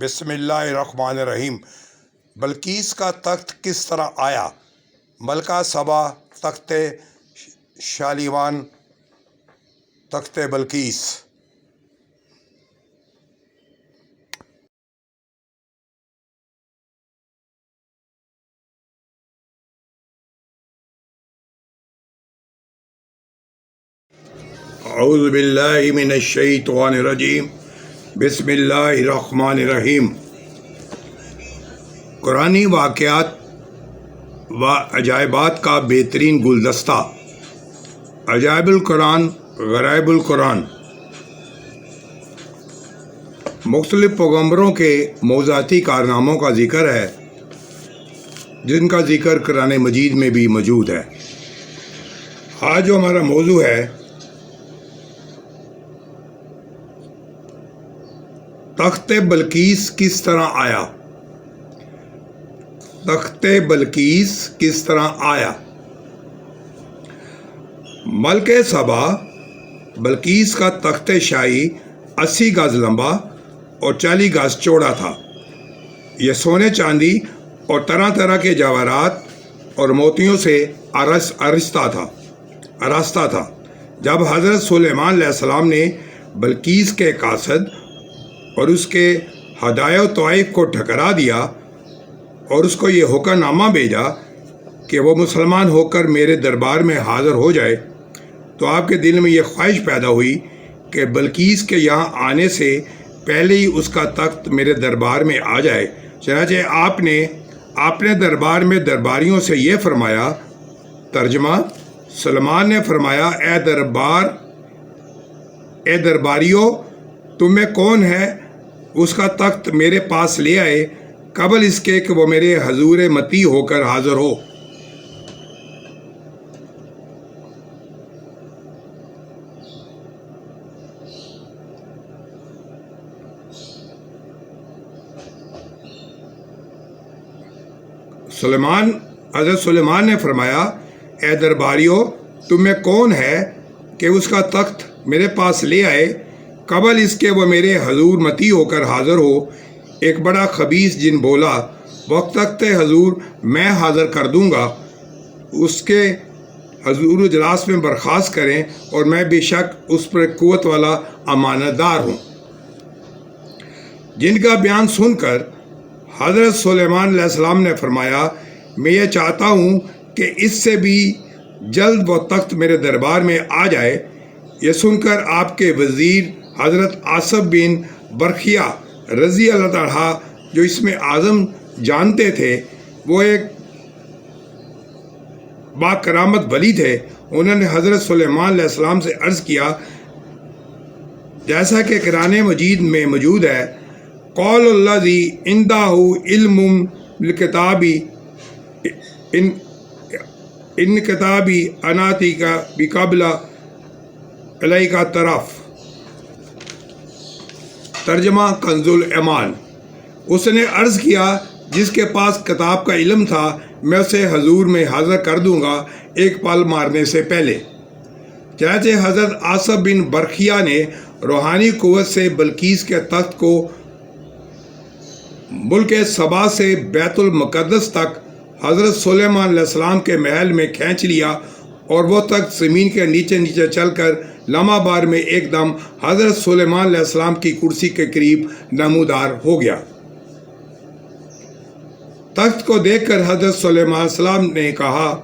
بسم اللہ الرحمن الرحیم۔ بلقیس کا تخت کس طرح آیا؟ ملکہ سبا، تخت شالیوان، تخت بلقیس۔ اعوذ باللہ من الشیطان الرجیم، بسم اللہ الرحمن الرحیم۔ قرآنی واقعات و عجائبات کا بہترین گلدستہ، عجائب القرآن، غرائب القرآن۔ مختلف پیغمبروں کے موضوعاتی کارناموں کا ذکر ہے جن کا ذکر قرآن مجید میں بھی موجود ہے۔ آج جو ہمارا موضوع ہے، تخت بلقیس کس طرح آیا؟ تخت بلقیس کس طرح آیا؟ ملکہ سبا بلقیس کا تخت شاہی 80 گز لمبا اور 40 گز چوڑا تھا۔ یہ سونے چاندی اور طرح طرح کے جواہرات اور موتیوں سے آراستہ تھا۔ جب حضرت سلیمان علیہ السلام نے بلقیس کے قاصد اور اس کے ہدایہ طائف کو ٹھکرا دیا اور اس کو یہ حکم نامہ بھیجا کہ وہ مسلمان ہو کر میرے دربار میں حاضر ہو جائے، تو آپ کے دل میں یہ خواہش پیدا ہوئی کہ بلقیس کے یہاں آنے سے پہلے ہی اس کا تخت میرے دربار میں آ جائے۔ چنانچہ آپ نے اپنے دربار میں درباریوں سے یہ فرمایا۔ ترجمہ: سلیمان نے فرمایا، اے درباریوں، تم میں کون ہے اس کا تخت میرے پاس لے آئے قبل اس کے کہ وہ میرے حضور مطیع ہو کر حاضر ہو۔ حضرت سلیمان نے فرمایا، اے درباریوں، تم میں کون ہے کہ اس کا تخت میرے پاس لے آئے قبل اس کے وہ میرے حضور مطیع ہو کر حاضر ہو۔ ایک بڑا خبیث جن بولا، وہ تخت حضور میں حاضر کر دوں گا، اس کے حضور اجلاس میں برخاست کریں، اور میں بے شک اس پر قوت والا امانت دار ہوں۔ جن کا بیان سن کر حضرت سلیمان علیہ السلام نے فرمایا، میں یہ چاہتا ہوں کہ اس سے بھی جلد وہ تخت میرے دربار میں آ جائے۔ یہ سن کر آپ کے وزیر حضرت آصف بن برخیا رضی اللہ عنہ، جو اس میں اعظم جانتے تھے، وہ ایک با کرامت ولی تھے، انہوں نے حضرت سلیمان علیہ السلام سے عرض کیا، جیسا کہ قرآن مجید میں موجود ہے، قول الذی عندہ علم الکتاب ان کتابی اناتی کا بقبل علیہ کا طرف۔ ترجمہ: کنز الایمان۔ اس نے عرض کیا، جس کے پاس کتاب کا علم تھا میں اسے حضور میں حاضر کر دوں گا ایک پل مارنے سے پہلے۔ چنانچہ حضرت آصف بن برخیا نے روحانی قوت سے بلقیس کے تخت کو ملک سبا سے بیت المقدس تک حضرت سلیمان علیہ السلام کے محل میں کھینچ لیا، اور وہ تخت زمین کے نیچے نیچے چل کر لمحہ بار میں ایک دم حضرت سلیمان علیہ السلام کی کرسی کے قریب نمودار ہو گیا۔ تخت کو دیکھ کر حضرت سلیمان علیہ السلام نے کہا۔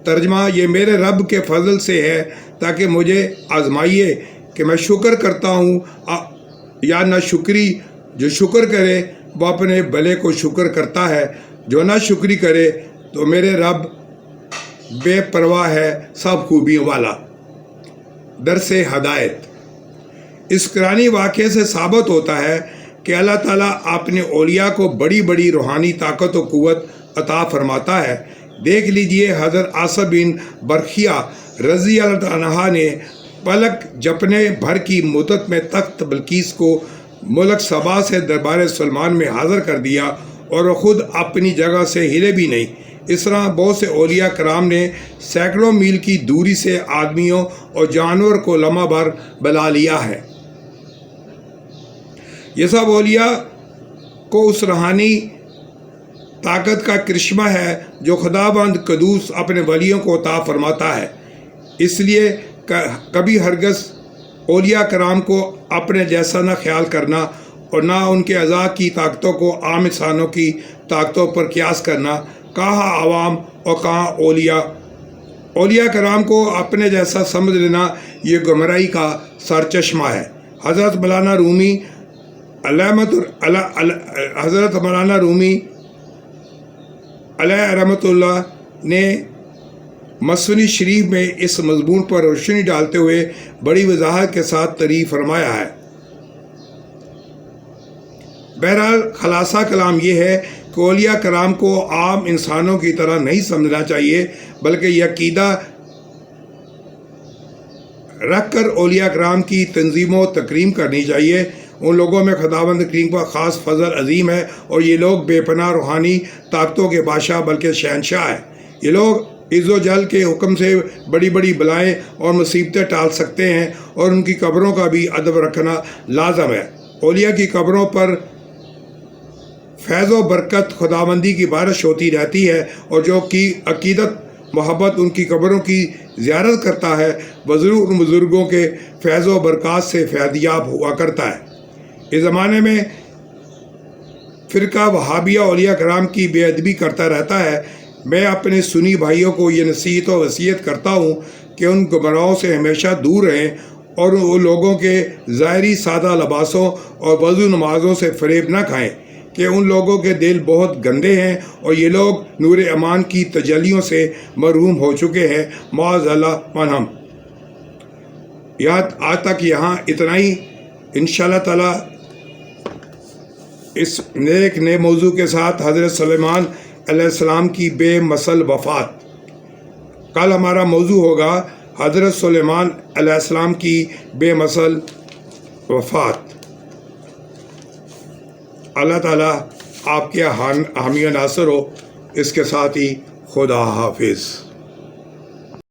ترجمہ: یہ میرے رب کے فضل سے ہے تاکہ مجھے آزمائیے کہ میں شکر کرتا ہوں یا نہ شکری۔ جو شکر کرے وہ اپنے بھلے کو شکر کرتا ہے، جو نہ شکری کرے تو میرے رب بے پرواہ ہے، سب خوبیوں والا۔ درس ہدایت۔ اس قرآنی واقعے سے ثابت ہوتا ہے کہ اللہ تعالیٰ اپنے اولیاء کو بڑی بڑی روحانی طاقت و قوت عطا فرماتا ہے۔ دیکھ لیجئے، حضرت آصف بن برخیا رضی اللہ عنہ نے پلک جھپنے بھر کی مدت میں تخت بلقیس کو ملک سبا سے دربار سلیمان میں حاضر کر دیا، اور وہ خود اپنی جگہ سے ہلے بھی نہیں۔ اس طرح بہت سے اولیاء کرام نے سینکڑوں میل کی دوری سے آدمیوں اور جانور کو لمحہ بھر بلا لیا ہے۔ یہ سب اولیاء کو اس روحانی طاقت کا کرشمہ ہے جو خداوند قدوس اپنے ولیوں کو عطا فرماتا ہے۔ اس لیے کبھی ہرگز اولیاء کرام کو اپنے جیسا نہ خیال کرنا اور نہ ان کے اعضاء کی طاقتوں کو عام انسانوں کی طاقتوں پر قیاس کرنا۔ کہاں عوام اور کہاں اولیاء۔ اولیاء کرام کو اپنے جیسا سمجھ لینا یہ گمراہی کا سرچشمہ ہے۔ حضرت مولانا رومی علیہ رحمۃ اللہ نے مسنی شریف میں اس مضمون پر روشنی ڈالتے ہوئے بڑی وضاحت کے ساتھ تعریف فرمایا ہے۔ بہرحال خلاصہ کلام یہ ہے کہ اولیاء کرام کو عام انسانوں کی طرح نہیں سمجھنا چاہیے، بلکہ یہ عقیدہ رکھ کر اولیاء کرام کی تنظیم و تکریم کرنی چاہیے۔ ان لوگوں میں خداوند کریم کا خاص فضل عظیم ہے اور یہ لوگ بے پناہ روحانی طاقتوں کے بادشاہ بلکہ شہنشاہ ہیں۔ یہ لوگ عز و جل کے حکم سے بڑی بڑی بلائیں اور مصیبتیں ٹال سکتے ہیں، اور ان کی قبروں کا بھی ادب رکھنا لازم ہے۔ اولیاء کی قبروں پر فیض و برکت خداوندی کی بارش ہوتی رہتی ہے، اور جو کی عقیدت محبت ان کی قبروں کی زیارت کرتا ہے وہ ضرور ان بزرگوں کے فیض و برکات سے فیضیاب ہوا کرتا ہے۔ اس زمانے میں فرقہ وہابیہ اولیاء کرام کی بے ادبی کرتا رہتا ہے۔ میں اپنے سنی بھائیوں کو یہ نصیحت و وصیت کرتا ہوں کہ ان گمراہوں سے ہمیشہ دور رہیں اور ان لوگوں کے ظاہری سادہ لباسوں اور وضو نمازوں سے فریب نہ کھائیں کہ ان لوگوں کے دل بہت گندے ہیں اور یہ لوگ نور امان کی تجلیوں سے محروم ہو چکے ہیں، معاذ اللہ عنہم۔ آج تک یہاں اتنا ہی۔ انشاءاللہ تعالی اس نئے موضوع کے ساتھ حضرت سلیمان علیہ السلام کی بے مثل وفات۔ کل ہمارا موضوع ہوگا حضرت سلیمان علیہ السلام کی بے مثل وفات۔ اللہ تعالیٰ آپ کے حامی و ناصر ہو۔ اس کے ساتھ ہی خدا حافظ۔